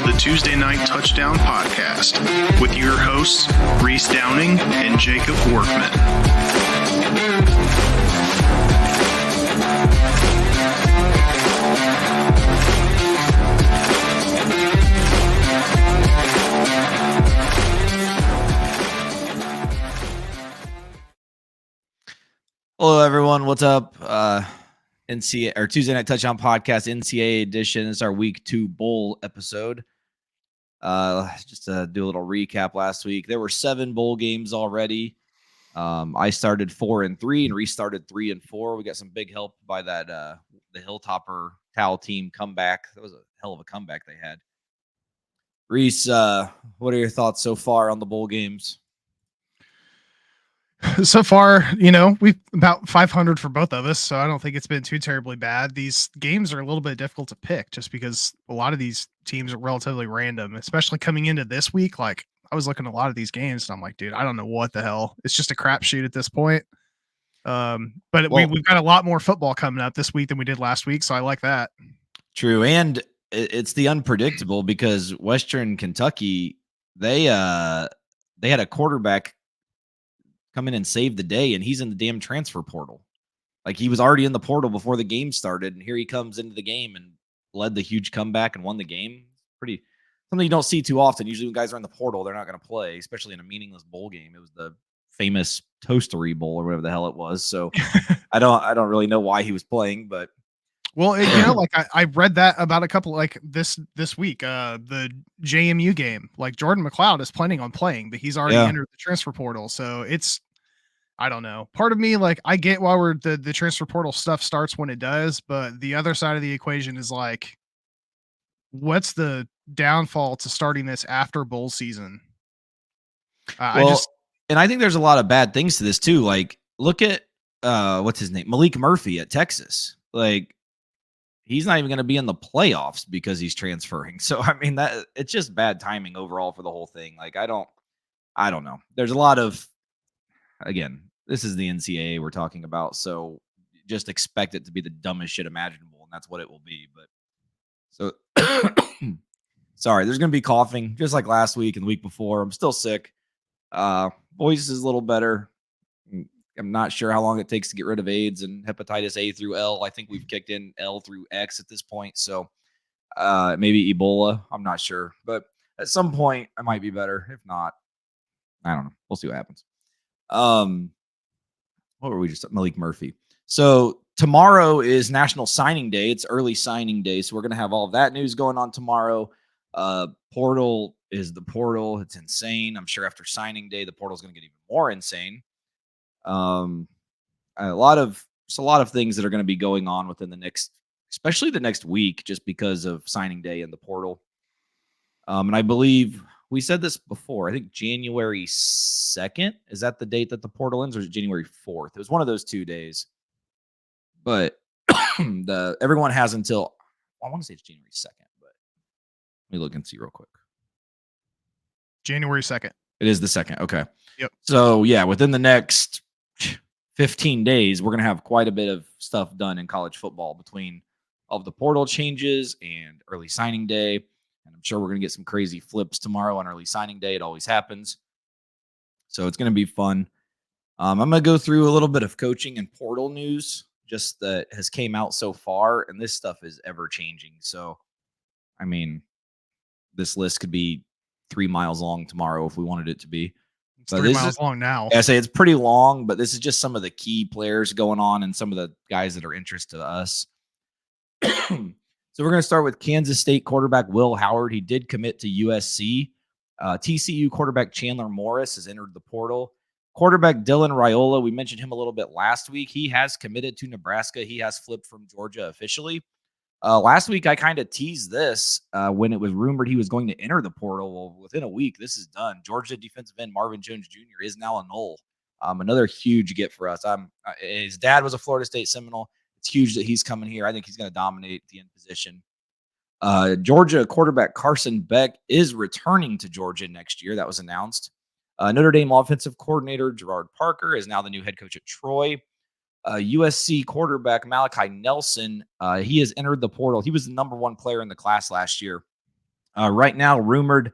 the Tuesday Night Touchdown Podcast with your hosts, Reese Downing and Jacob Workman. Hello, everyone. What's up? NCAA or Tuesday Night Touchdown Podcast, NCAA edition. This is our Week 2 Bowl episode. Just to do a little recap last week, there were 7 bowl games already. I started 4-3 and restarted 3-4. We got some big help by that the Hilltopper Towel team comeback. That was a hell of a comeback they had. Reese, what are your thoughts so far on the bowl games? So far, we've about 500 for both of us, so I don't think it's been too terribly bad. These games are a little bit difficult to pick just because a lot of these teams are relatively random, especially coming into this week. Like, I was looking at a lot of these games and I'm like, dude, I don't know what the hell. It's just a crapshoot at this point. We've got a lot more football coming up this week than we did last week, so I like that. True, and it's the unpredictable because Western Kentucky, they had a quarterback come in and save the day, and he's in the damn transfer portal. Like, he was already in the portal before the game started, and here he comes into the game and led the huge comeback and won the game. Pretty something you don't see too often. Usually when guys are in the portal, they're not going to play, especially in a meaningless bowl game. It was the famous Toastery Bowl or whatever the hell it was. So I don't really know why he was playing, but I read that about a couple like this week, the JMU game. Like, Jordan McLeod is planning on playing, but he's already entered the transfer portal. So I don't know. Part of me, like, I get why the transfer portal stuff starts when it does, but the other side of the equation is like, what's the downfall to starting this after bowl season? And I think there's a lot of bad things to this too. Like, look at what's his name, Malik Murphy at Texas. Like, he's not even going to be in the playoffs because he's transferring. So I mean, that it's just bad timing overall for the whole thing. Like, I don't know. There's a lot of, again, this is the NCAA we're talking about, so just expect it to be the dumbest shit imaginable, and that's what it will be. But so, sorry, there's going to be coughing, just like last week and the week before. I'm still sick. Voice is a little better. I'm not sure how long it takes to get rid of AIDS and hepatitis A through L. I think we've kicked in L through X at this point, so maybe Ebola. I'm not sure, but at some point I might be better. If not, I don't know. We'll see what happens. What were we just Malik Murphy? So tomorrow is National Signing Day. It's early signing day, so we're gonna have all of that news going on tomorrow. Portal is the portal. It's insane. I'm sure after signing day, the portal is gonna get even more insane. A lot of things that are going to be going on within especially the next week, just because of signing day and the portal. And I believe we said this before. I think January 2nd, is that the date that the portal ends, or is it January 4th? It was one of those 2 days. But everyone has until, I want to say it's January 2nd, but let me look and see real quick. January 2nd. It is the 2nd. Okay. Yep. So yeah, within the next 15 days, we're going to have quite a bit of stuff done in college football between all of the portal changes and early signing day. And I'm sure we're going to get some crazy flips tomorrow on early signing day. It always happens. So it's going to be fun. I'm going to go through a little bit of coaching and portal news just that has came out so far. And this stuff is ever changing. So, I mean, this list could be 3 miles long tomorrow if we wanted it to be. It's 3 miles long now. I say it's pretty long, but this is just some of the key players going on and some of the guys that are interest to us. So we're going to start with Kansas State quarterback Will Howard. He did commit to USC. TCU quarterback Chandler Morris has entered the portal. Quarterback Dylan Raiola, we mentioned him a little bit last week. He has committed to Nebraska. He has flipped from Georgia officially. Last week, I kind of teased this when it was rumored he was going to enter the portal. Well, within a week, this is done. Georgia defensive end Marvin Jones Jr. is now a Knoll. Another huge get for us. His dad was a Florida State Seminole. It's huge that he's coming here. I think he's going to dominate the end position. Georgia quarterback Carson Beck is returning to Georgia next year. That was announced. Notre Dame offensive coordinator Gerard Parker is now the new head coach at Troy. USC quarterback Malachi Nelson, he has entered the portal. He was the number 1 player in the class last year. Right now, rumored,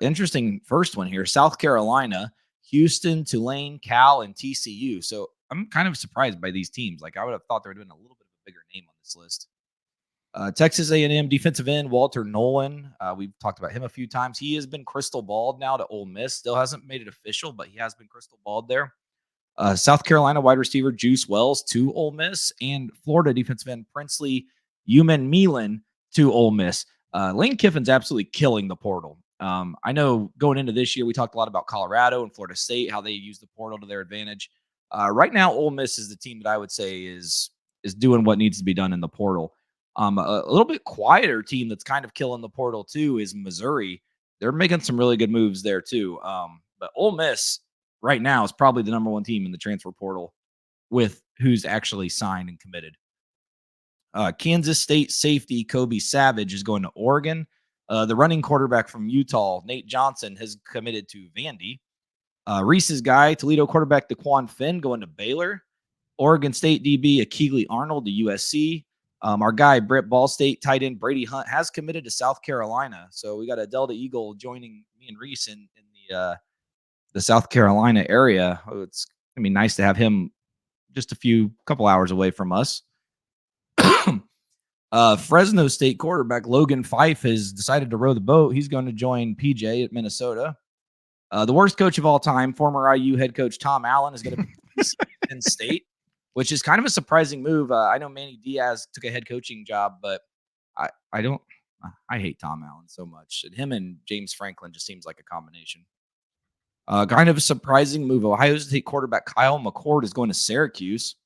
interesting first one here: South Carolina, Houston, Tulane, Cal, and TCU. So I'm kind of surprised by these teams. Like I would have thought they were doing a little bit of a bigger name on this list. Texas A&M defensive end Walter Nolan. We've talked about him a few times. He has been crystal balled now to Ole Miss. Still hasn't made it official, but he has been crystal balled there. South Carolina wide receiver Juice Wells to Ole Miss, and Florida defensive end Princely Uman to Ole Miss. Lane Kiffin's absolutely killing the portal. I know going into this year, we talked a lot about Colorado and Florida State, how they use the portal to their advantage. Right now, Ole Miss is the team that I would say is doing what needs to be done in the portal. A little bit quieter team that's kind of killing the portal too is Missouri. They're making some really good moves there too. But Ole Miss right now is probably the number one team in the transfer portal with who's actually signed and committed. Kansas State safety Kobe Savage is going to Oregon. The running quarterback from Utah, Nate Johnson, has committed to Vandy. Reese's guy, Toledo quarterback DeQuan Finn, going to Baylor. Oregon State DB Akili Arnold to USC. Our guy, Britt Ball State tight end Brady Hunt, has committed to South Carolina. So we got a Delta Eagle joining me and Reese in the South Carolina area. It's going to be nice to have him just a couple hours away from us. Fresno State quarterback Logan Fife has decided to row the boat. He's going to join PJ at Minnesota. The worst coach of all time, former IU head coach Tom Allen, is going to be Penn State, which is kind of a surprising move. I know Manny Diaz took a head coaching job, but I hate Tom Allen so much. And him and James Franklin just seems like a combination. Kind of a surprising move. Ohio State quarterback Kyle McCord is going to Syracuse.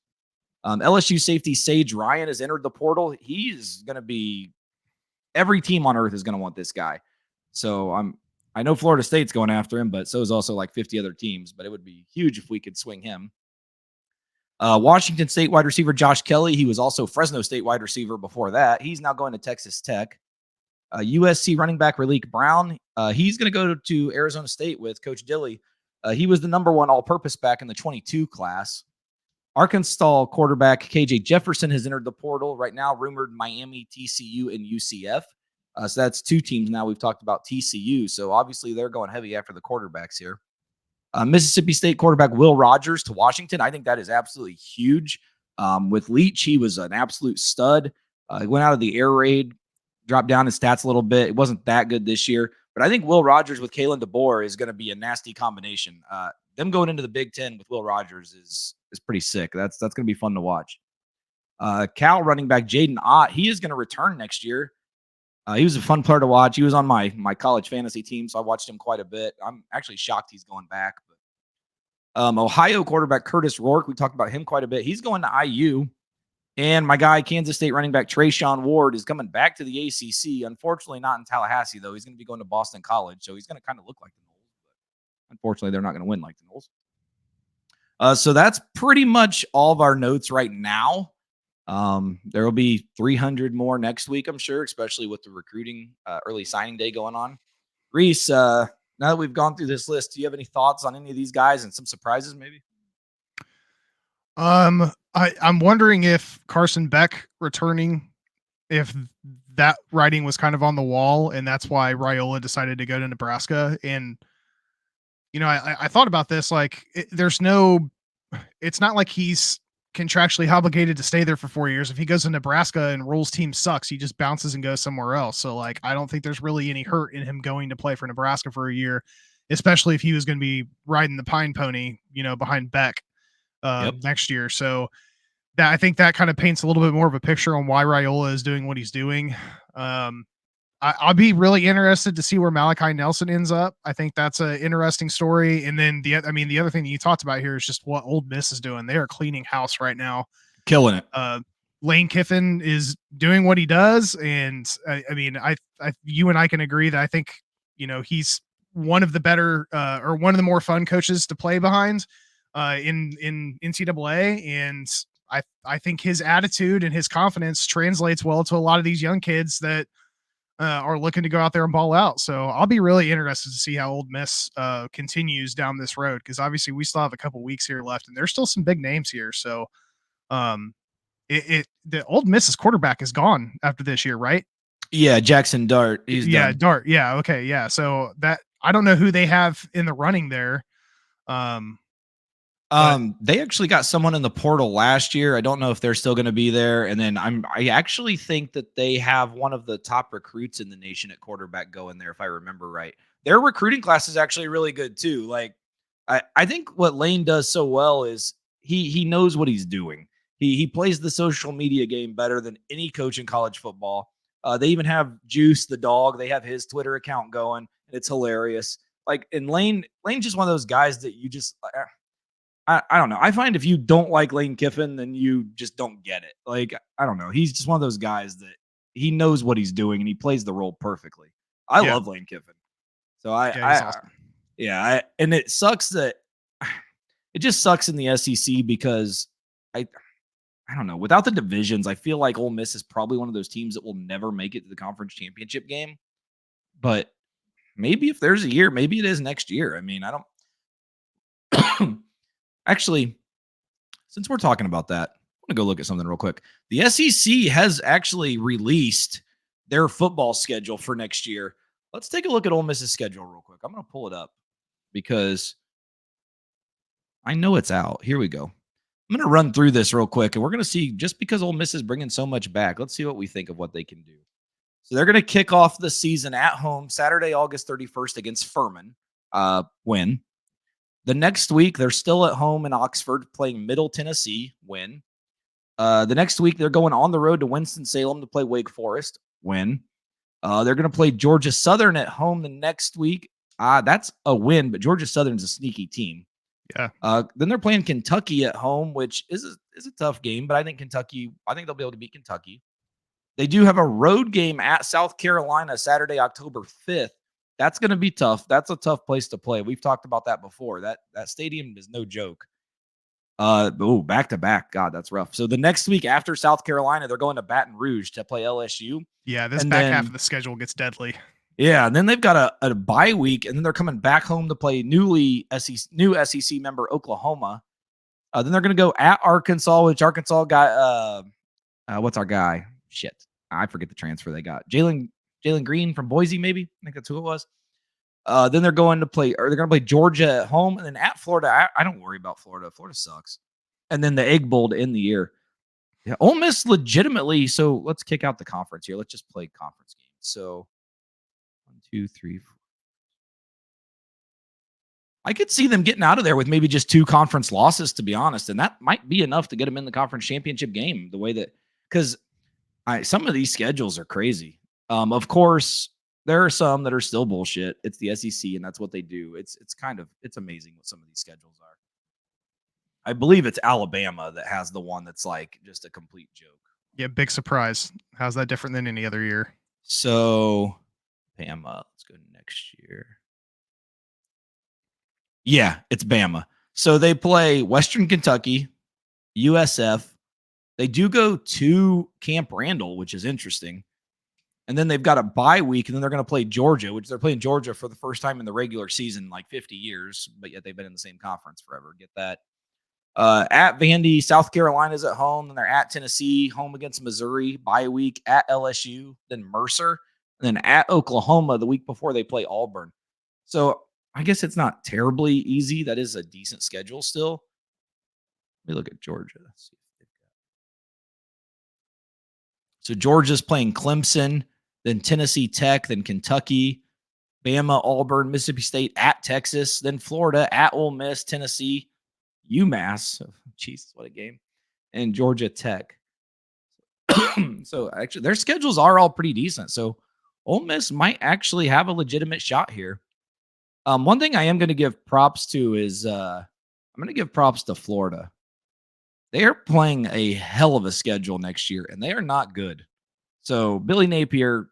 LSU safety Sage Ryan has entered the portal. He's going to be – every team on earth is going to want this guy. So I know Florida State's going after him, but so is also like 50 other teams. But it would be huge if we could swing him. Washington State wide receiver Josh Kelly. He was also Fresno State wide receiver before that. He's now going to Texas Tech. USC running back Raleek Brown. He's going to go to Arizona State with Coach Dilly. He was the number one all-purpose back in the 22 class. Arkansas quarterback KJ Jefferson has entered the portal. Right now, rumored Miami, TCU, and UCF. So that's two teams now. We've talked about TCU. So obviously they're going heavy after the quarterbacks here. Mississippi State quarterback Will Rogers to Washington. I think that is absolutely huge. With Leach, he was an absolute stud. He went out of the air raid, dropped down his stats a little bit. It wasn't that good this year. But I think Will Rogers with Kalen DeBoer is going to be a nasty combination. Them going into the Big Ten with Will Rogers is pretty sick. That's going to be fun to watch. Cal running back Jaden Ott, he is going to return next year. He was a fun player to watch. He was on my college fantasy team, so I watched him quite a bit. I'm actually shocked he's going back. But Ohio quarterback Curtis Rourke, we talked about him quite a bit. He's going to IU. And my guy, Kansas State running back Trayshawn Ward, is coming back to the ACC. Unfortunately, not in Tallahassee, though. He's going to be going to Boston College, so he's going to kind of look like the Noles. But unfortunately, they're not going to win like the Noles. So that's pretty much all of our notes right now. There will be 300 more next week, I'm sure, especially with the recruiting early signing day going on. Reese, now that we've gone through this list, do you have any thoughts on any of these guys and some surprises maybe? I'm wondering if Carson Beck returning, if that writing was kind of on the wall, and that's why Raiola decided to go to Nebraska. And, you know, I thought about this, like, it's not like he's contractually obligated to stay there for 4 years. If he goes to Nebraska and Rule's team sucks, he just bounces and goes somewhere else. So, like, I don't think there's really any hurt in him going to play for Nebraska for a year, especially if he was going to be riding the pine pony, you know, behind Beck next year. So that, I think that kind of paints a little bit more of a picture on why Raiola is doing what he's doing. I'll be really interested to see where Malachi Nelson ends up. I think that's an interesting story. And then the other thing that you talked about here is just what Ole Miss is doing. They are cleaning house right now, killing it. Lane Kiffin is doing what he does, and you and I can agree that I think, you know, he's one of the better or one of the more fun coaches to play behind in NCAA, and I think his attitude and his confidence translates well to a lot of these young kids that are looking to go out there and ball out. So I'll be really interested to see how Ole Miss continues down this road, because obviously we still have a couple weeks here left, and there's still some big names here. So the Ole Miss's quarterback is gone after this year, right? Yeah, Jackson Dart. He's done. Dart. Yeah, okay, yeah. So that I don't know who they have in the running there. They actually got someone in the portal last year. I don't know if they're still going to be there. And then I actually think that they have one of the top recruits in the nation at quarterback going there, if I remember right. Their recruiting class is actually really good too. Like, I think what Lane does so well is he knows what he's doing. He plays the social media game better than any coach in college football. They even have Juice the dog. They have his Twitter account going, and it's hilarious. Like, and Lane's just one of those guys that you just I don't know. I find if you don't like Lane Kiffin, then you just don't get it. Like, I don't know. He's just one of those guys that he knows what he's doing and he plays the role perfectly. I love Lane Kiffin. So awesome. And it sucks that it just sucks in the SEC because I don't know. Without the divisions, I feel like Ole Miss is probably one of those teams that will never make it to the conference championship game. But maybe if there's a year, maybe it is next year. I mean, I don't actually, since we're talking about that, I'm going to go look at something real quick. The SEC has actually released their football schedule for next year. Let's take a look at Ole Miss's schedule real quick. I'm going to pull it up because I know it's out. Here we go. I'm going to run through this real quick, and we're going to see, just because Ole Miss is bringing so much back, let's see what we think of what they can do. So they're going to kick off the season at home Saturday, August 31st against Furman. Win. The next week, they're still at home in Oxford playing Middle Tennessee. Win. The next week, they're going on the road to Winston-Salem to play Wake Forest. Win. They're going to play Georgia Southern at home the next week. That's a win, but Georgia Southern's a sneaky team. Yeah. Then they're playing Kentucky at home, which is a tough game, but I think they'll be able to beat Kentucky. They do have a road game at South Carolina Saturday, October 5th. That's going to be tough. That's a tough place to play. We've talked about that before. That stadium is no joke. Back to back. God, that's rough. So the next week after South Carolina, they're going to Baton Rouge to play LSU. Yeah, this back half of the schedule gets deadly. Yeah, and then they've got a bye week, and then they're coming back home to play new SEC member Oklahoma. Then they're going to go at Arkansas, which Arkansas got. What's our guy? Shit, I forget the transfer they got. Jalen Green from Boise, maybe. I think that's who it was. Then they're going to play Georgia at home, and then at Florida. I don't worry about Florida. Florida sucks. And then the Egg Bowl to end the year. Yeah, Ole Miss legitimately. So let's kick out the conference here. Let's just play conference games. So 1, 2, 3, 4. I could see them getting out of there with maybe just 2 conference losses, to be honest, and that might be enough to get them in the conference championship game. The way that, because some of these schedules are crazy. Of course, there are some that are still bullshit. It's the SEC, and that's what they do. It's amazing what some of these schedules are. I believe it's Alabama that has the one that's like just a complete joke. Yeah, big surprise. How's that different than any other year? So, Bama, let's go next year. Yeah, it's Bama. So they play Western Kentucky, USF. They do go to Camp Randall, which is interesting. And then they've got a bye week, and then they're going to play Georgia, which they're playing Georgia for the first time in the regular season in like 50 years, but yet they've been in the same conference forever. Get that? At Vandy, South Carolina's at home, then they're at Tennessee, home against Missouri, bye week at LSU, then Mercer, and then at Oklahoma the week before they play Auburn. So I guess it's not terribly easy. That is a decent schedule still. Let me look at Georgia. Let's see. So Georgia's playing Clemson, then Tennessee Tech, then Kentucky, Bama, Auburn, Mississippi State, at Texas, then Florida, at Ole Miss, Tennessee, UMass. Oh, Jesus, what a game. And Georgia Tech. So actually, their schedules are all pretty decent. So Ole Miss might actually have a legitimate shot here. One thing I am going to give props to is I'm going to give props to Florida. They are playing a hell of a schedule next year, and they are not good. So Billy Napier,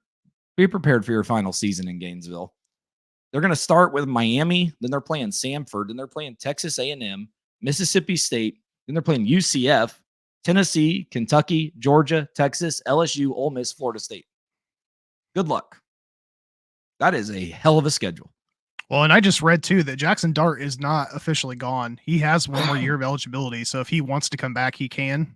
be prepared for your final season in Gainesville. They're going to start with Miami, then they're playing Samford, then they're playing Texas A&M, Mississippi State, then they're playing UCF, Tennessee, Kentucky, Georgia, Texas, LSU, Ole Miss, Florida State. Good luck. That is a hell of a schedule. Well, and I just read, too, that Jackson Dart is not officially gone. He has one more year of eligibility, so if he wants to come back, he can.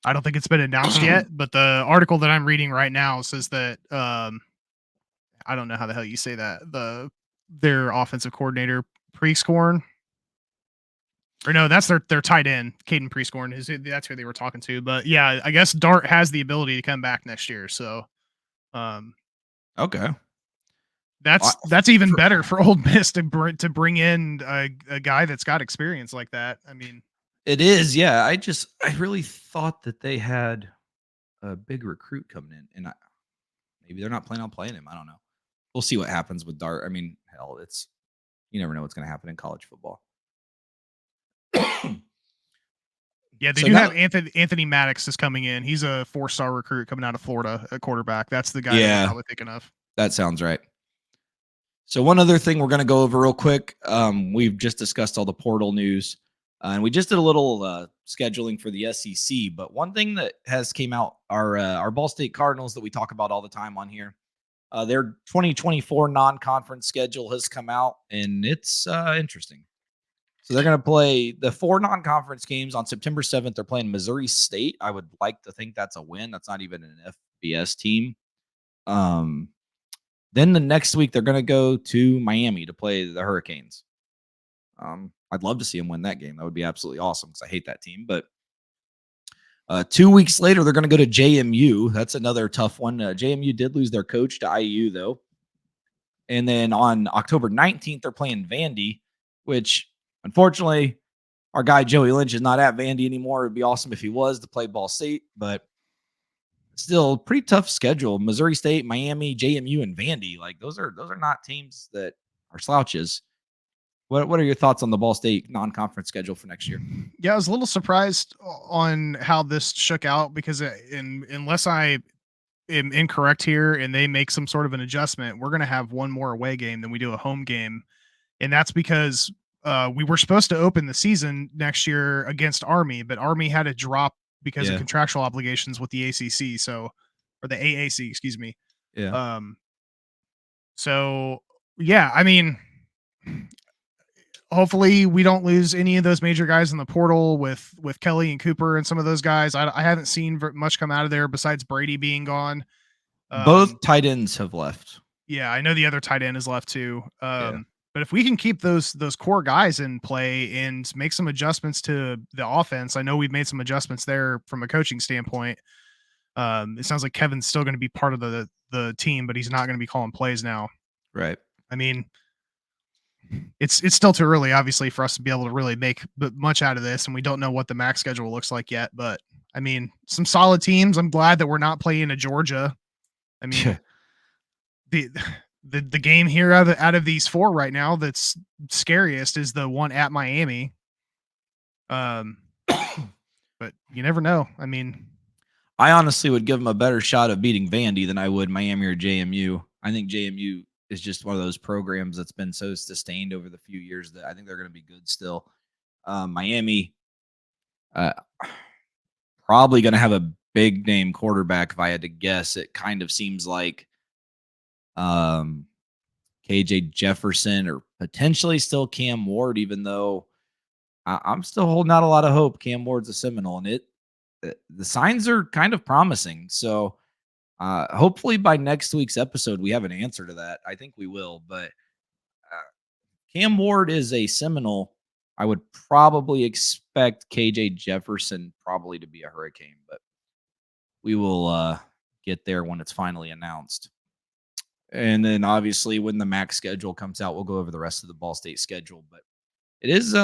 I don't think it's been announced yet, but the article that I'm reading right now says that I don't know how the hell you say that. Their offensive coordinator, Prescorn, or no, that's their tight end, Caden Prescorn. That's who they were talking to. But yeah, I guess Dart has the ability to come back next year. So, Okay. That's even better for Ole Miss to bring in a guy that's got experience like that. I mean, it is. Yeah, I really thought that they had a big recruit coming in, and maybe they're not planning on playing him. I don't know. We'll see what happens with Dart. I mean, hell, you never know what's going to happen in college football. Yeah, they do have Anthony Maddox is coming in. He's a 4-star recruit coming out of Florida at quarterback. That's the guy that we're probably thinking of. That sounds right. So one other thing we're going to go over real quick. We've just discussed all the portal news, and we just did a little scheduling for the SEC. But one thing that has came out, our Ball State Cardinals that we talk about all the time on here, their 2024 non-conference schedule has come out, and it's interesting. So they're going to play the 4 non-conference games on September 7th. They're playing Missouri State. I would like to think that's a win. That's not even an FBS team. Then the next week, they're going to go to Miami to play the Hurricanes. I'd love to see them win that game. That would be absolutely awesome because I hate that team. But 2 weeks later, they're going to go to JMU. That's another tough one. JMU did lose their coach to IU, though. And then on October 19th, they're playing Vandy, which unfortunately, our guy Joey Lynch is not at Vandy anymore. It would be awesome if he was to play Ball State, but still pretty tough schedule. Missouri State, Miami, JMU, and Vandy. Like those are not teams that are slouches. What are your thoughts on the Ball State non-conference schedule for next year? Yeah, I was a little surprised on how this shook out because unless I am incorrect here and they make some sort of an adjustment, we're going to have one more away game than we do a home game. And that's because we were supposed to open the season next year against Army, but Army had to drop because of contractual obligations with the ACC. Or the AAC, excuse me. Yeah. So yeah, I mean, hopefully we don't lose any of those major guys in the portal with Kelly and Cooper and some of those guys. I haven't seen much come out of there besides Brady being gone. Both tight ends have left. Yeah, I know the other tight end is left too. But if we can keep those core guys in play and make some adjustments to the offense, I know we've made some adjustments there from a coaching standpoint. It sounds like Kevin's still going to be part of the team, but he's not going to be calling plays now. Right. I mean, it's still too early, obviously, for us to be able to really make much out of this, and we don't know what the MAC schedule looks like yet. But I mean, some solid teams. I'm glad that we're not playing a Georgia. I mean, the game here out of these 4 right now that's scariest is the one at Miami. But you never know. I mean, I honestly would give them a better shot of beating Vandy than I would Miami or JMU. I think JMU is just one of those programs that's been so sustained over the few years that I think they're going to be good still. Miami, probably going to have a big name quarterback. If I had to guess, it kind of seems like KJ Jefferson or potentially still Cam Ward, even though I'm still holding out a lot of hope. Cam Ward's a Seminole, and the signs are kind of promising. So hopefully by next week's episode, we have an answer to that. I think we will, but Cam Ward is a Seminole. I would probably expect KJ Jefferson probably to be a Hurricane, but we will get there when it's finally announced. And then obviously when the MAC schedule comes out, we'll go over the rest of the Ball State schedule, but it is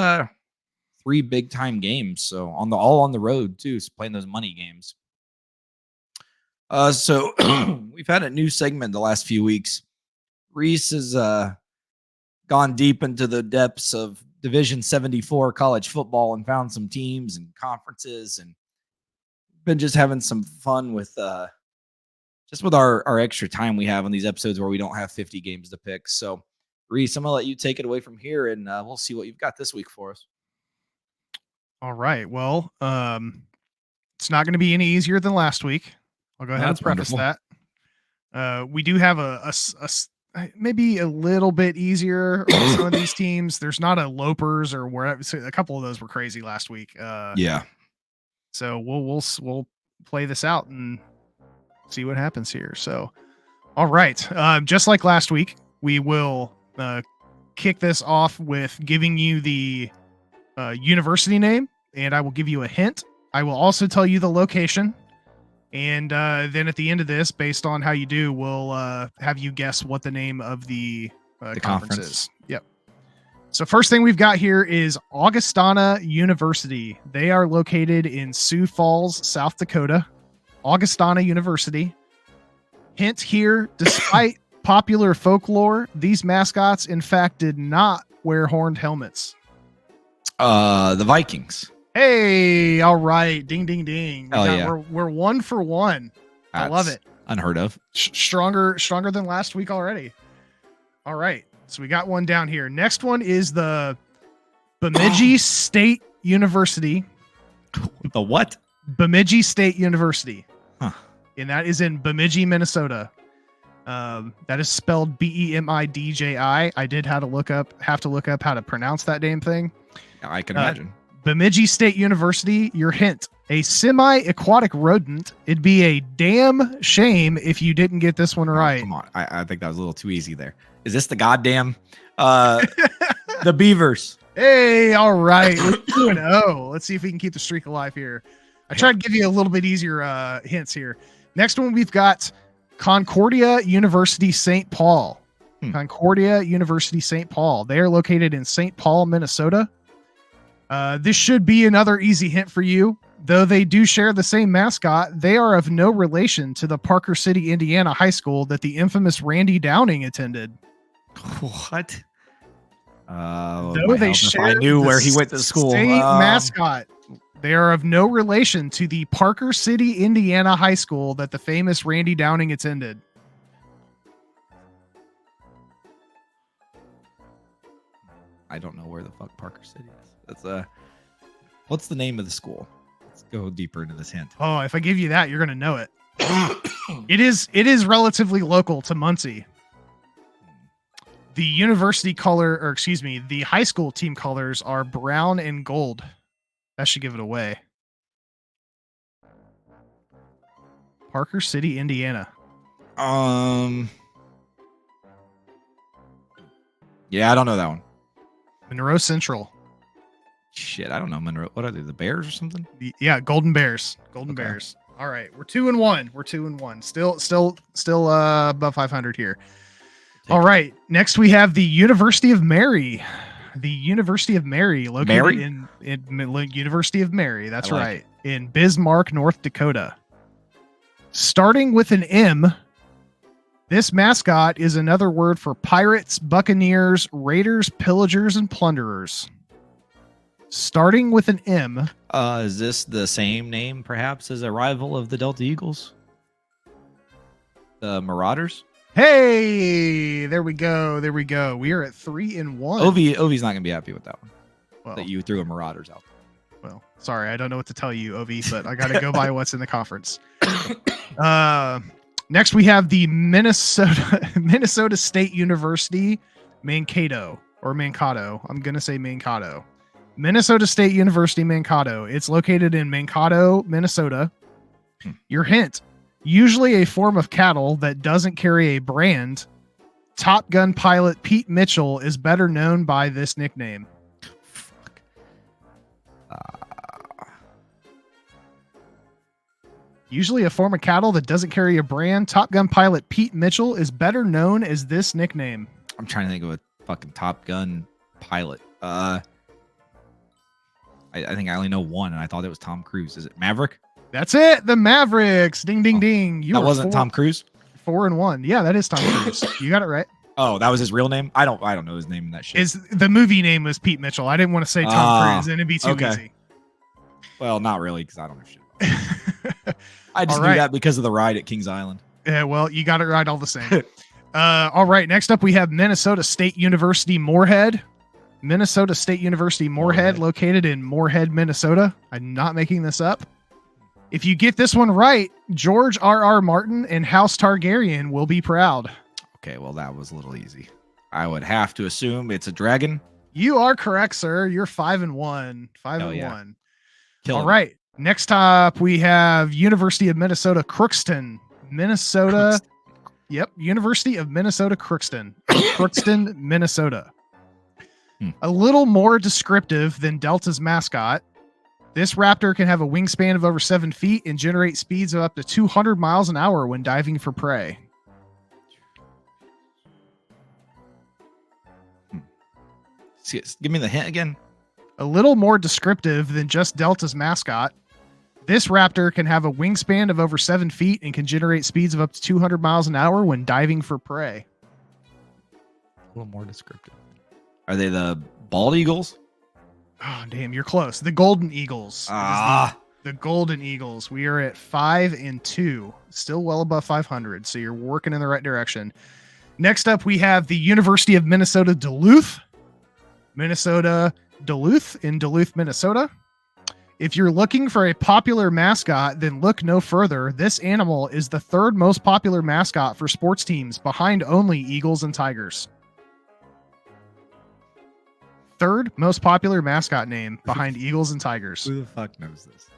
3 big time games. So all on the road too, so playing those money games. So we've had a new segment the last few weeks. Reese has gone deep into the depths of Division 74 college football and found some teams and conferences, and been just having some fun with our extra time we have on these episodes where we don't have 50 games to pick. So Reese, I'm gonna let you take it away from here, and we'll see what you've got this week for us. All right. Well, it's not going to be any easier than last week. I'll go ahead and preface that. We do have a maybe a little bit easier on some of these teams. There's not a Lopers or wherever. So a couple of those were crazy last week. Yeah. So we'll play this out and see what happens here. So, all right. Just like last week, we will kick this off with giving you the university name, and I will give you a hint. I will also tell you the location. And then at the end of this, based on how you do, we'll have you guess what the name of the conference is. Yep. So first thing we've got here is Augustana University. They are located in Sioux Falls, South Dakota. Augustana University. Hint here, despite popular folklore, these mascots, in fact, did not wear horned helmets. The Vikings. Hey, all right. Ding, ding, ding. Yeah. We're 1 for 1. I love it. Unheard of. Stronger than last week already. All right. So we got one down here. Next one is the Bemidji State University. The what? Bemidji State University. Huh. And that is in Bemidji, Minnesota. That is spelled Bemidji. I did have to look up how to pronounce that damn thing. I can imagine. Bemidji State University, your hint, a semi-aquatic rodent. It'd be a damn shame if you didn't get this one right. Come on. I think that was a little too easy there. Is this the goddamn the beavers? Hey, all right. We're 2-0. Let's see if we can keep the streak alive here. I tried to give you a little bit easier hints here. Next one, we've got Concordia University St. Paul. Concordia University St. Paul. They are located in St. Paul, Minnesota. This should be another easy hint for you. Though they do share the same mascot, they are of no relation to the Parker City, Indiana high school that the infamous Randy Downing attended. What? Though they share I knew where he went to school. Same mascot. They are of no relation to the Parker City, Indiana high school that the famous Randy Downing attended. I don't know where the fuck Parker City is. That's what's the name of the school? Let's go deeper into this hint. Oh, if I give you that, you're gonna know it. It is relatively local to Muncie. The university color, or excuse me, the high school team colors are brown and gold. That should give it away. Parker City, Indiana. Yeah, I don't know that one. Monroe Central. Shit, I don't know Monroe. What are they? The Bears or something? Yeah, Golden Bears. Golden Okay. Bears. All right, we're 2-1. We're 2-1. Still above 500 here. All right, next we have the University of Mary. The University of Mary, located in University of Mary. That's right, in Bismarck, North Dakota. Starting with an M, this mascot is another word for pirates, buccaneers, raiders, pillagers, and plunderers. Starting with an M. Is this the same name, perhaps, as a rival of the Delta Eagles? The Marauders? Hey, there we go. There we go. We are at 3-1. Ovi's not gonna be happy with that one. Well, That you threw a Marauders out. Well, sorry, I don't know what to tell you, Ovi, but I got to go by what's in the conference. Next, we have the Minnesota State University, Mankato, or Mankato. I'm gonna say Mankato. Minnesota State University, Mankato. It's located in Mankato, Minnesota. Your hint: usually a form of cattle that doesn't carry a brand. Top Gun pilot Pete Mitchell is better known by this nickname. Usually a form of cattle that doesn't carry a brand. Top Gun pilot Pete Mitchell is better known as this nickname. I'm trying to think of a fucking Top Gun pilot. I think I only know one, and I thought it was Tom Cruise. Is it Maverick? That's it. The Mavericks. Ding, ding, ding. That wasn't Tom Cruise? 4-1. Yeah, that is Tom Cruise. You got it right. Oh, that was his real name? I don't know his name in that shit. The movie name was Pete Mitchell. I didn't want to say Tom Cruise, and it'd be too easy. Well, not really, because I don't know shit. I just knew that because of the ride at Kings Island. Yeah, well, you got it right all the same. All right, next up we have Minnesota State University Moorhead. Minnesota State University Moorhead, located in Moorhead, Minnesota. I'm not making this up. If you get this one right, George R.R. Martin and House Targaryen will be proud. Okay, well, that was a little easy. I would have to assume it's a dragon. You are correct, sir. You're 5-1. 5-1. All right. Next up, we have University of Minnesota Crookston, Minnesota. Yep, University of Minnesota Crookston, Crookston, Minnesota. A little more descriptive than Delta's mascot. This raptor can have a wingspan of over 7 feet and generate speeds of up to 200 miles an hour when diving for prey. Give me the hint again. A little more descriptive than just Delta's mascot. This raptor can have a wingspan of over 7 feet and can generate speeds of up to 200 miles an hour when diving for prey. A little more descriptive. Are they the bald eagles? Oh, damn, you're close. The golden eagles. The golden eagles. We are at 5-2, still well above 500. So you're working in the right direction. Next up, we have the University of Minnesota Duluth, Duluth in Duluth, Minnesota. If you're looking for a popular mascot, then look no further. This animal is the third most popular mascot for sports teams, behind only Eagles and Tigers. Third most popular mascot name behind Eagles and Tigers. Who the fuck knows this?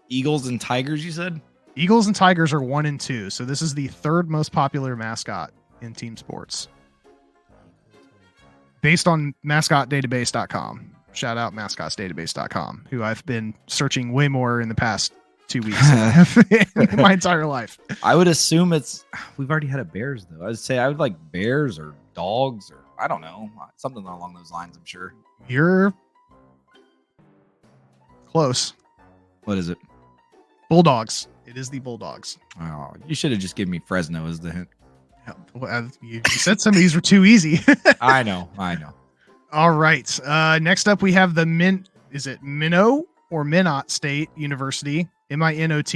Eagles and Tigers, you said? Eagles and Tigers are 1 and 2. So this is the third most popular mascot in team sports. Based on mascotdatabase.com. Shout out mascotsdatabase.com, who I've been searching way more in the past 2 weeks in my entire life. I would assume we've already had a Bears though. I'd say I would like bears or dogs or I don't know, something along those lines. I'm sure you're close. What is it? Bulldogs. It is the Bulldogs. Oh, you should have just given me Fresno as the hint. You said some of these were too easy. I know. All right. Next up, we have the Minot or Minot State University, Minot,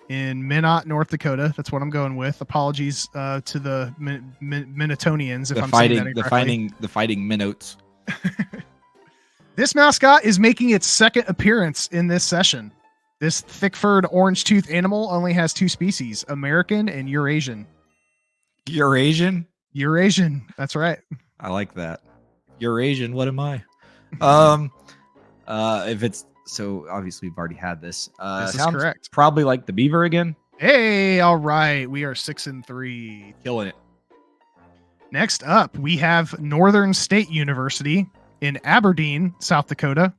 in Minot, North Dakota. That's what I'm going with. Apologies to the Minotonians if I'm saying that incorrectly. The fighting Minots. This mascot is making its second appearance in this session. This thick-furred orange-toothed animal only has 2 species, American and Eurasian. Eurasian? That's right. I like that. Eurasian, what am I? If it's so obviously we've already had this. This is correct. Probably like the beaver again. Hey, all right. We are 6-3. Killing it. Next up, we have Northern State University in Aberdeen, South Dakota.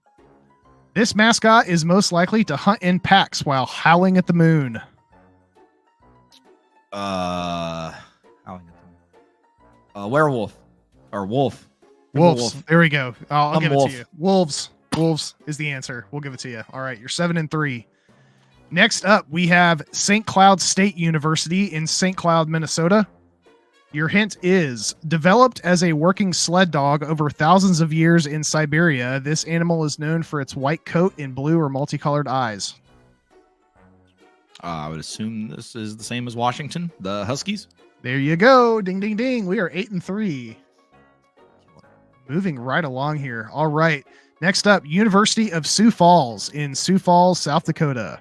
This mascot is most likely to hunt in packs while howling at the moon. Werewolf or wolf. Wolves. There we go. I'll give wolf. it to you. Wolves is the answer. We'll give it to you. All right. You're 7-3. Next up, we have St. Cloud State University in St. Cloud, Minnesota. Your hint is developed as a working sled dog over thousands of years in Siberia. This animal is known for its white coat and blue or multicolored eyes. I would assume this is the same as Washington, the Huskies. There you go. Ding, ding, ding. We are 8-3. Moving right along here. All right. Next up, University of Sioux Falls in Sioux Falls, South Dakota.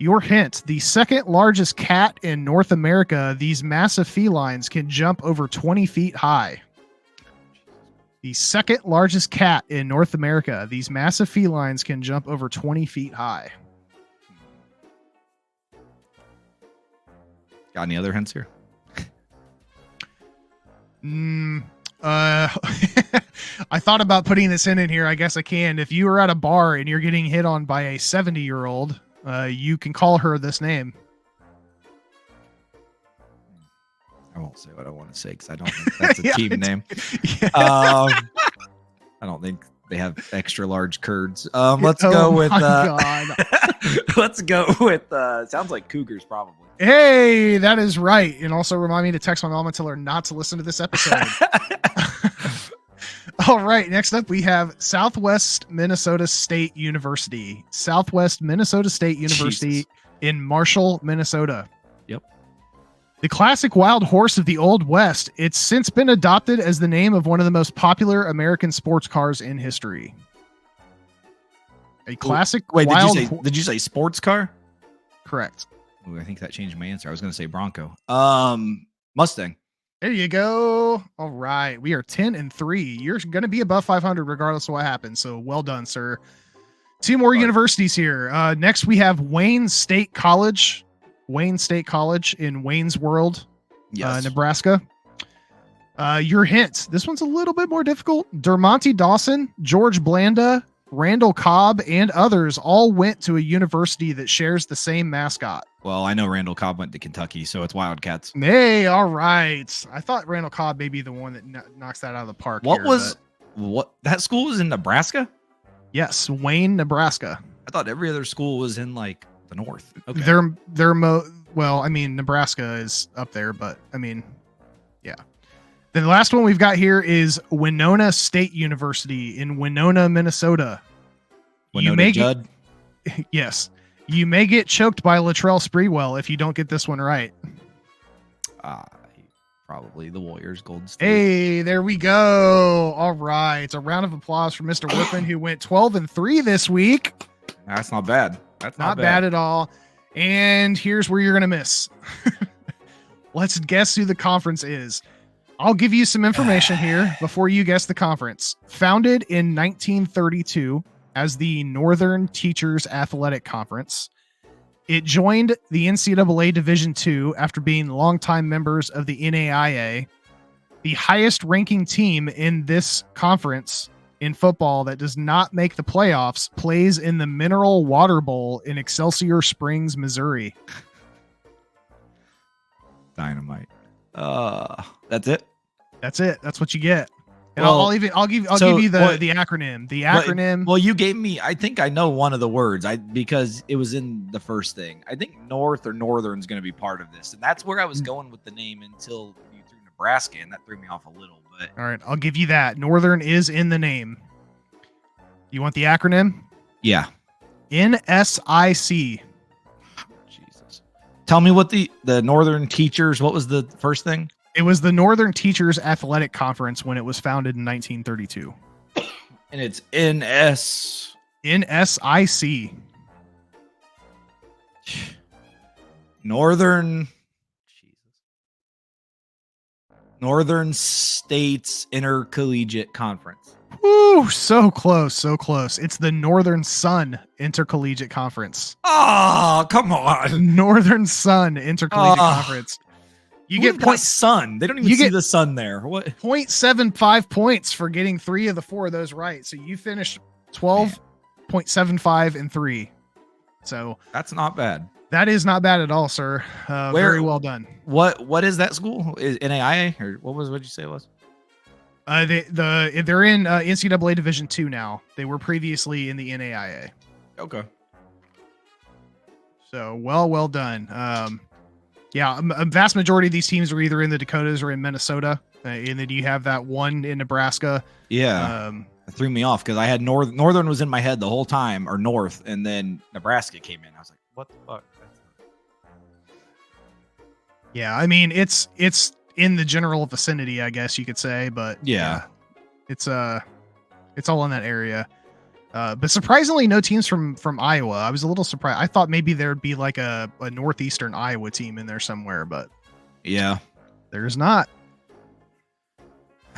Your hint, the second largest cat in North America, these massive felines can jump over 20 feet high. The second largest cat in North America, these massive felines can jump over 20 feet high. Got any other hints here? I thought about putting this in here. I guess I can. If you were at a bar and you're getting hit on by a 70-year-old, you can call her this name. I won't say what I want to say because I don't think that's a team name. Yeah. I don't think they have extra large curds. Let's go with. Let's go with. Sounds like Cougars, probably. Hey, that is right. And also remind me to text my mom and tell her not to listen to this episode. All right. Next up, we have Southwest Minnesota State University. Southwest Minnesota State University in Marshall, Minnesota. Yep. The classic wild horse of the Old West. It's since been adopted as the name of one of the most popular American sports cars in history. A classic wild did you say sports car? Correct. Ooh, I think that changed my answer. I was going to say Bronco. Mustang. There you go. All right. We are 10-3. You're going to be above 500 regardless of what happens. So well done, sir. 2 more universities here. Next, we have Wayne State College. Wayne State College in Wayne's World, Nebraska. Your hint. This one's a little bit more difficult. Dermonte Dawson, George Blanda, Randall Cobb, and others all went to a university that shares the same mascot. Well, I know Randall Cobb went to Kentucky, so it's Wildcats. Hey, all right. I thought Randall Cobb may be the one that knocks that out of the park. What that school was in Nebraska? Yes, Wayne, Nebraska. I thought every other school was in like the north. Okay. Well, I mean, Nebraska is up there, but I mean, yeah. The last one we've got here is Winona State University in Winona, Minnesota. Judd. Yes. You may get choked by Latrell Sprewell if you don't get this one right. Probably the Warriors, Golden State. Hey, there we go. All right. A round of applause for Mr. Workman, who went 12-3 this week. That's not bad. That's not bad at all. And here's where you're going to miss. Let's guess who the conference is. I'll give you some information here before you guess the conference. Founded in 1932 as the Northern Teachers Athletic Conference, it joined the NCAA Division II after being longtime members of the NAIA. The highest ranking team in this conference in football that does not make the playoffs plays in the Mineral Water Bowl in Excelsior Springs, Missouri. Dynamite. That's it. That's it. That's what you get. And I'll give you the acronym. The acronym. Well, you gave me. I think I know one of the words. Because it was in the first thing. I think North or Northern is going to be part of this, and that's where I was going with the name until you threw Nebraska, and that threw me off a little. But all right, I'll give you that. Northern is in the name. You want the acronym? Yeah. NSIC. Jesus. Tell me what the Northern Teachers. What was the first thing? It was the Northern Teachers Athletic Conference when it was founded in 1932. And it's NSIC. Northern States Intercollegiate Conference. Woo, so close, so close. It's the Northern Sun Intercollegiate Conference. Oh, come on. Northern Sun Intercollegiate Conference. You get sun. They don't even see the sun there. What? 0.75 points for getting 3 of the 4 of those right. So you finished 12.75 and 3. So that's not bad. That is not bad at all, sir. Very well done. What is that school? Is NAIA or what'd you say it was? They're in NCAA Division II now. They were previously in the NAIA. Okay. So well done. Yeah, a vast majority of these teams are either in the Dakotas or in Minnesota, and then you have that one in Nebraska. Yeah, it threw me off because I had Northern was in my head the whole time, or North, and then Nebraska came in. I was like, "What the fuck?" Yeah, I mean it's in the general vicinity, I guess you could say, but yeah it's all in that area. But surprisingly, no teams from Iowa. I was a little surprised. I thought maybe there'd be like a northeastern Iowa team in there somewhere, but yeah, there's not.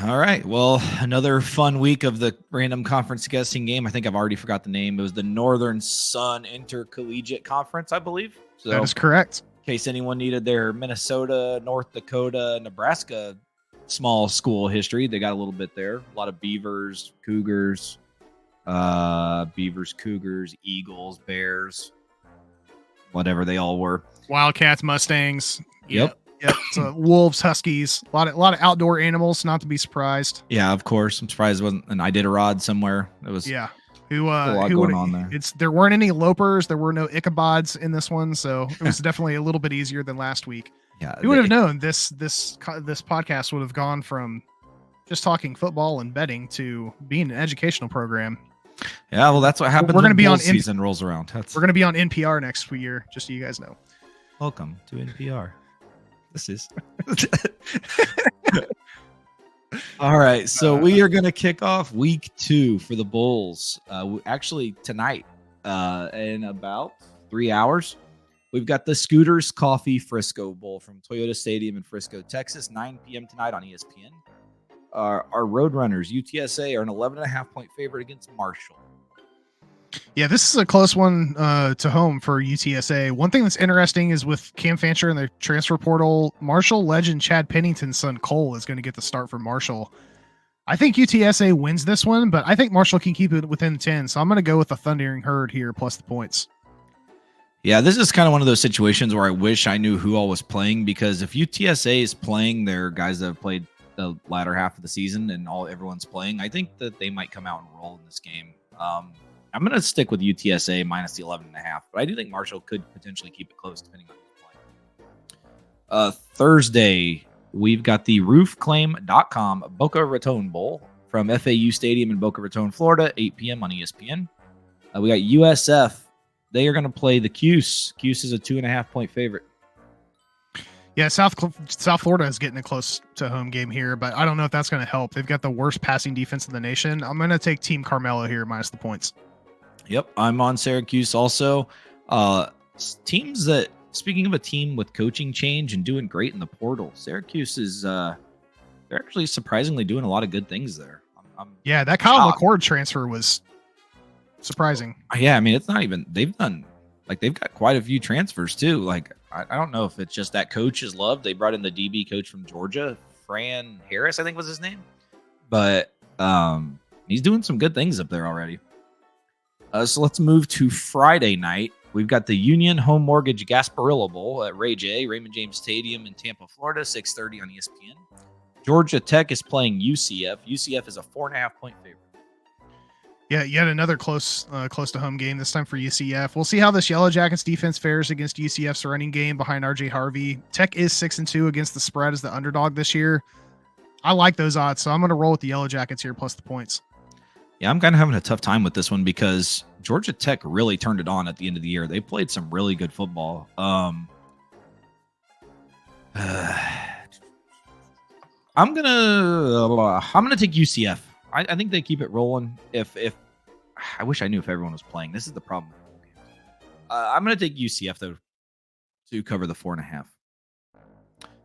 All right. Well, another fun week of the random conference guessing game. I think I've already forgot the name. It was the Northern Sun Intercollegiate Conference, I believe. So, that is correct. In case anyone needed their Minnesota, North Dakota, Nebraska small school history, they got a little bit there. A lot of Beavers, Cougars. Cougars, Eagles, Bears, whatever they all were. Wildcats, Mustangs. Yep. So wolves, Huskies, a lot of outdoor animals. Not to be surprised. Yeah, of course. I'm surprised it wasn't an Iditarod somewhere. It was a lot going on there. There weren't any lopers. There were no Ichabods in this one, so it was definitely a little bit easier than last week. Yeah, who would have known this podcast would have gone from just talking football and betting to being an educational program. Yeah, well, that's what happens. We're going to be on season rolls around. We're going to be on NPR next year, just so you guys know. Welcome to NPR. This is all right. So we are going to kick off week 2 for the Bulls. Actually, tonight, in about 3 hours, We've got the Scooters Coffee Frisco Bowl from Toyota Stadium in Frisco, Texas, 9 p.m. tonight on ESPN. Our Roadrunners, UTSA, are an 11.5-point favorite against Marshall. Yeah, this is a close one to home for UTSA. One thing that's interesting is with Cam Fancher in the transfer portal, Marshall legend Chad Pennington's son Cole is going to get the start for Marshall. I think UTSA wins this one, but I think Marshall can keep it within 10, so I'm going to go with the Thundering Herd here plus the points. Yeah, this is kind of one of those situations where I wish I knew who all was playing, because if UTSA is playing their guys that have played the latter half of the season and everyone's playing, I think that they might come out and roll in this game. I'm going to stick with UTSA minus the 11.5, but I do think Marshall could potentially keep it close depending on who's playing. Thursday, we've got the roofclaim.com Boca Raton Bowl from FAU Stadium in Boca Raton, Florida, 8 p.m. on ESPN. We got USF. They are going to play the Cuse. Cuse is a 2.5-point favorite. Yeah, South Florida is getting a close to home game here, but I don't know if that's going to help. They've got the worst passing defense in the nation. I'm going to take Team Carmelo here minus the points. Yep, I'm on Syracuse also. Teams that, speaking of a team with coaching change and doing great in the portal, Syracuse is they're actually surprisingly doing a lot of good things there. Yeah, that Kyle McCord transfer was surprising. Yeah, I mean, it's not even, they've got quite a few transfers too. Like, I don't know if it's just that coach is loved. They brought in the DB coach from Georgia, Fran Harris, I think was his name. But he's doing some good things up there already. So let's move to Friday night. We've got the Union Home Mortgage Gasparilla Bowl at Raymond James Stadium in Tampa, Florida, 6:30 on ESPN. Georgia Tech is playing UCF. UCF is a 4.5-point favorite. Yeah, yet another close to home game, this time for UCF. We'll see how this Yellow Jackets defense fares against UCF's running game behind RJ Harvey. Tech is 6-2 against the spread as the underdog this year. I like those odds, so I'm going to roll with the Yellow Jackets here plus the points. Yeah, I'm kind of having a tough time with this one because Georgia Tech really turned it on at the end of the year. They played some really good football. I'm gonna take UCF. I think they keep it rolling. If I wish I knew if everyone was playing. This is the problem. I'm gonna take UCF though to cover the 4.5.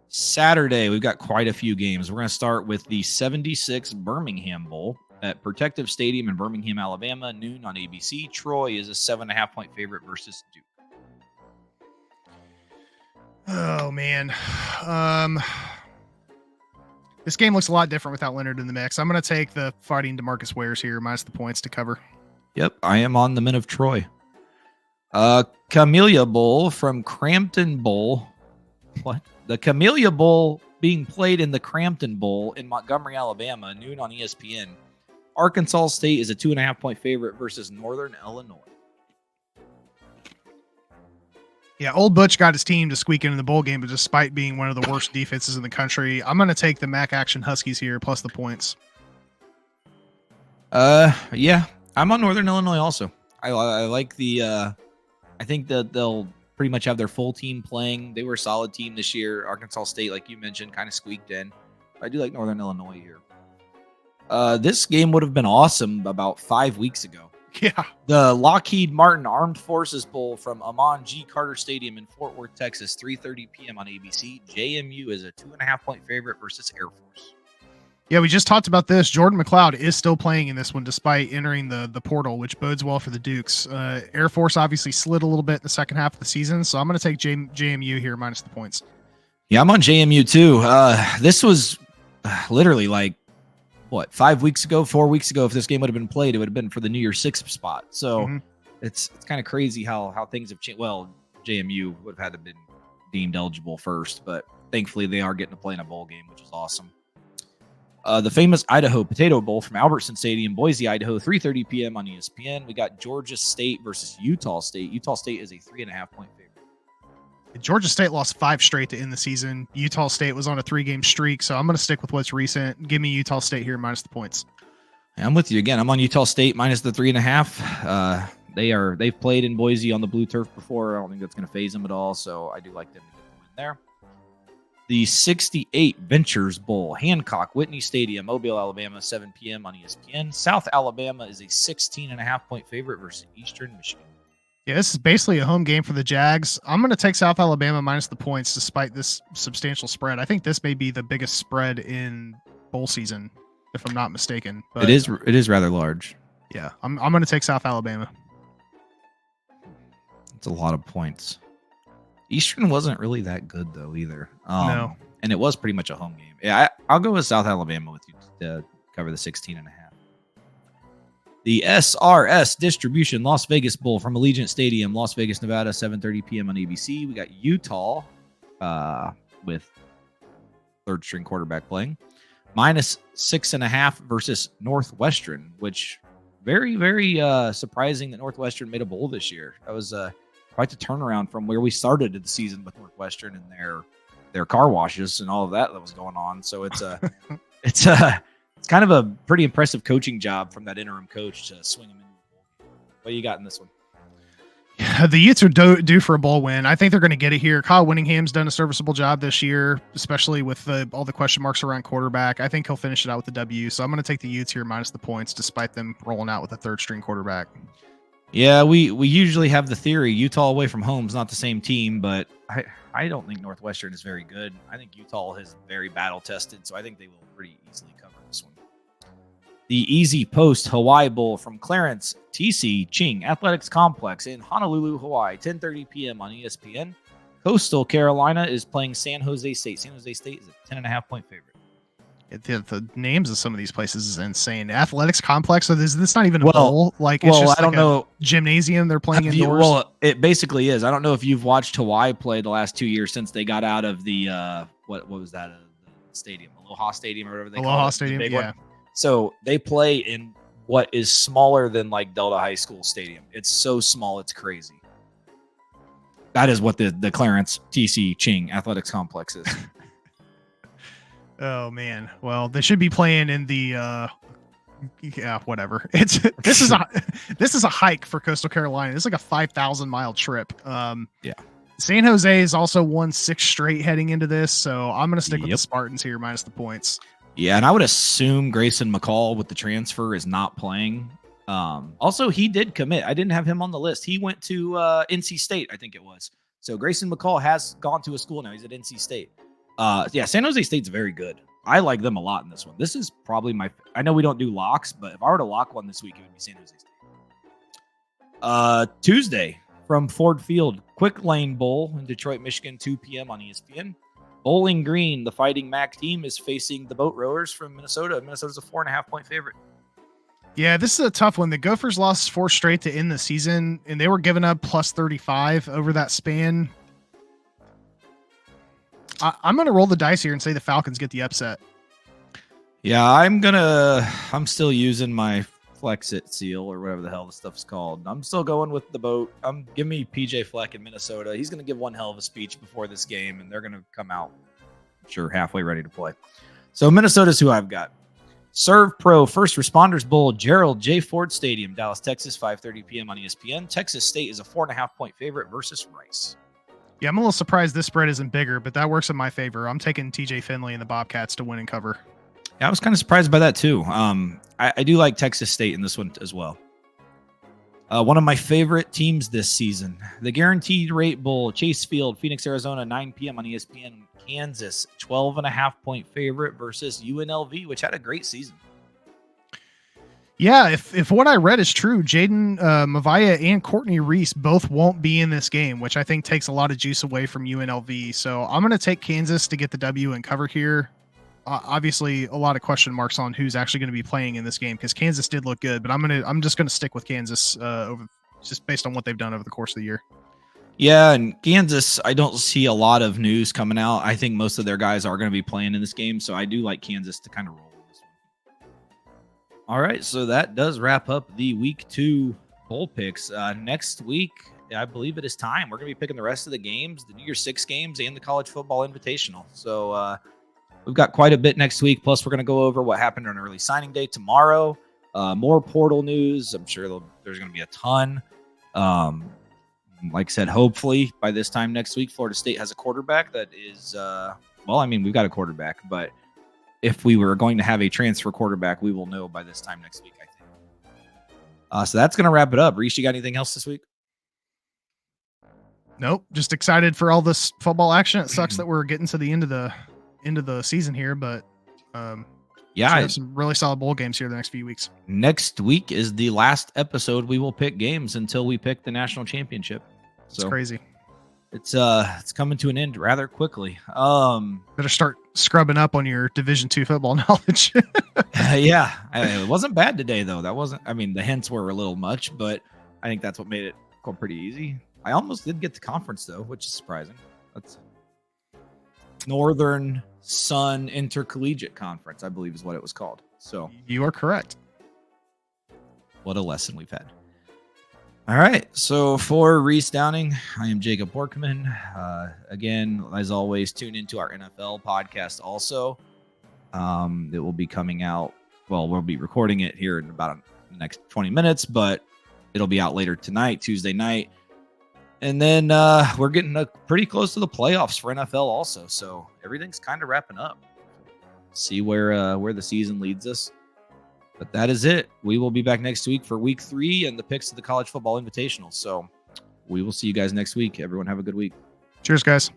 Saturday, we've got quite a few games. We're gonna start with the 76 Birmingham Bowl at Protective Stadium in Birmingham, Alabama, noon on ABC. Troy is a 7.5-point favorite versus Duke. Oh man. This game looks a lot different without Leonard in the mix. I'm going to take the Fighting DeMarcus Wares here, minus the points to cover. Yep, I am on the men of Troy. Camellia Bowl from Crampton Bowl. What? The Camellia Bowl being played in the Crampton Bowl in Montgomery, Alabama, noon on ESPN. Arkansas State is a 2.5-point favorite versus Northern Illinois. Yeah, Old Butch got his team to squeak into the bowl game, but despite being one of the worst defenses in the country, I'm going to take the MAC Action Huskies here, plus the points. Yeah, I'm on Northern Illinois also. I like the, I think that they'll pretty much have their full team playing. They were a solid team this year. Arkansas State, like you mentioned, kind of squeaked in. I do like Northern Illinois here. This game would have been awesome about 5 weeks ago. Yeah. The Lockheed Martin Armed Forces Bowl from Amon G. Carter Stadium in Fort Worth, Texas, 3:30 p.m. on ABC. JMU is a 2.5-point favorite versus Air Force. Yeah, we just talked about this. Jordan McLeod is still playing in this one despite entering the portal, which bodes well for the Dukes. Air Force obviously slid a little bit in the second half of the season, so I'm going to take JMU here minus the points. Yeah, I'm on JMU too. This was literally like, 5 weeks ago, 4 weeks ago, if this game would have been played, it would have been for the New Year's Six spot. So it's kind of crazy how things have changed. Well, JMU would have had to have been deemed eligible first, but thankfully they are getting to play in a bowl game, which is awesome. The famous Idaho Potato Bowl from Albertson Stadium, Boise, Idaho, 3:30 p.m. on ESPN. We got Georgia State versus Utah State. Utah State is a 3.5-point favorite. Georgia State lost 5 straight to end the season. Utah State was on a 3-game streak, so I'm going to stick with what's recent. Give me Utah State here minus the points. I'm with you again. I'm on Utah State minus the 3.5. They've played in Boise on the blue turf before. I don't think that's going to phase them at all, so I do like them to get the win there. The 68 Ventures Bowl, Hancock Whitney Stadium, Mobile, Alabama, 7 p.m. on ESPN. South Alabama is a 16.5-point favorite versus Eastern Michigan. Yeah, this is basically a home game for the Jags. I'm going to take South Alabama minus the points despite this substantial spread. I think this may be the biggest spread in bowl season, if I'm not mistaken. But it is rather large. Yeah, I'm going to take South Alabama. It's a lot of points. Eastern wasn't really that good, though, either. No. And it was pretty much a home game. Yeah, I'll go with South Alabama with you to cover the 16.5. The SRS Distribution Las Vegas Bowl from Allegiant Stadium, Las Vegas, Nevada, 7:30 p.m. on ABC. We got Utah with third-string quarterback playing. Minus 6.5 versus Northwestern, which very, very surprising that Northwestern made a bowl this year. That was quite the turnaround from where we started the season with Northwestern and their car washes and all of that was going on. So it's kind of a pretty impressive coaching job from that interim coach to swing him into the bowl game. What you got in this one? Yeah, the Utes are due for a bowl win. I think they're going to get it here. Kyle Whittingham's done a serviceable job this year, especially with all the question marks around quarterback. I think he'll finish it out with the W. So I'm going to take the Utes here minus the points, despite them rolling out with a third-string quarterback. Yeah, we usually have the theory Utah away from home is not the same team, but I don't think Northwestern is very good. I think Utah is very battle-tested, so I think they will pretty easily cover this one. The Easy Post Hawaii Bowl from Clarence T.C. Ching Athletics Complex in Honolulu, Hawaii, 10:30 p.m. on ESPN. Coastal Carolina is playing San Jose State. San Jose State is a 10.5-point favorite. The names of some of these places is insane. Athletics Complex, so is this not even a bowl? Like, it's just I don't know. Gymnasium they're playing indoors? Well, it basically is. I don't know if you've watched Hawaii play the last 2 years since they got out of the, what was that, the stadium? Aloha Stadium or whatever they call it. Aloha Stadium, yeah. One. So they play in what is smaller than like Delta High School Stadium. It's so small, it's crazy. That is what the Clarence T.C. Ching Athletics Complex is. Oh man. Well, they should be playing in the yeah, whatever. This is a hike for Coastal Carolina. It's like a 5,000 mile trip. Yeah. San Jose has also won 6 straight heading into this, so I'm gonna stick with the Spartans here minus the points. Yeah, and I would assume Grayson McCall with the transfer is not playing. Also, he did commit. I didn't have him on the list. He went to NC State, I think it was. So Grayson McCall has gone to a school now. He's at NC State. Yeah, San Jose State's very good. I like them a lot in this one. This is probably I know we don't do locks, but if I were to lock one this week, it would be San Jose State. Tuesday from Ford Field, Quick Lane Bowl in Detroit, Michigan, 2 p.m. on ESPN. Bowling Green, the Fighting Mac team, is facing the Boat Rowers from Minnesota. Minnesota's a 4.5-point favorite. Yeah, this is a tough one. The Gophers lost 4 straight to end the season, and they were giving up plus 35 over that span. I'm going to roll the dice here and say the Falcons get the upset. Yeah, I'm still using my Flex-It seal or whatever the hell the stuff's called. I'm still going with the Boat. Give me PJ Fleck in Minnesota. He's going to give one hell of a speech before this game, and they're going to come out, sure, halfway ready to play. So Minnesota's who I've got. Serve Pro First Responders Bowl, Gerald J. Ford Stadium, Dallas, Texas, 5:30 p.m. on ESPN. Texas State is a 4.5-point favorite versus Rice. Yeah, I'm a little surprised this spread isn't bigger, but that works in my favor. I'm taking TJ Finley and the Bobcats to win and cover. Yeah, I was kind of surprised by that too. I do like Texas State in this one as well. One of my favorite teams this season, the Guaranteed Rate Bowl, Chase Field, Phoenix, Arizona, 9 p.m. on ESPN. Kansas, 12.5-point favorite versus UNLV, which had a great season. Yeah, if what I read is true, Jaden Mavaya and Courtney Reese both won't be in this game, which I think takes a lot of juice away from UNLV. So I'm going to take Kansas to get the W and cover here. Obviously, a lot of question marks on who's actually going to be playing in this game because Kansas did look good, but I'm just going to stick with Kansas just based on what they've done over the course of the year. Yeah, and Kansas, I don't see a lot of news coming out. I think most of their guys are going to be playing in this game, so I do like Kansas to kind of roll in this one. All right, so that does wrap up the Week 2 bowl picks. Next week, I believe it is time. We're going to be picking the rest of the games, the New Year's 6 games, and the College Football Invitational. So we've got quite a bit next week, plus we're going to go over what happened on early signing day tomorrow. More portal news. I'm sure there's going to be a ton. Like I said, hopefully by this time next week, Florida State has a quarterback that is, we've got a quarterback, but if we were going to have a transfer quarterback, we will know by this time next week, I think. So that's going to wrap it up. Reese, you got anything else this week? Nope. Just excited for all this football action. It sucks that we're getting to the end of the season here, but should have some really solid bowl games here the next few weeks. Next week is the last episode we will pick games until we pick the national championship. It's crazy. It's coming to an end rather quickly. Better start scrubbing up on your Division II football knowledge. Yeah, it wasn't bad today though. The hints were a little much, but I think that's what made it go pretty easy. I almost did get the conference though, which is surprising. That's Northern Sun Intercollegiate Conference, I believe is what it was called. So you are correct. What a lesson we've had. All right. So for Reese Downing, I am Jacob Workman. Again, as always, tune into our NFL podcast also. It will be coming out. Well, we'll be recording it here in about the next 20 minutes, but it'll be out later tonight, Tuesday night. And then we're getting pretty close to the playoffs for NFL also. So everything's kind of wrapping up. See where the season leads us. But that is it. We will be back next week for week 3 and the picks of the college football invitational. So we will see you guys next week. Everyone have a good week. Cheers, guys.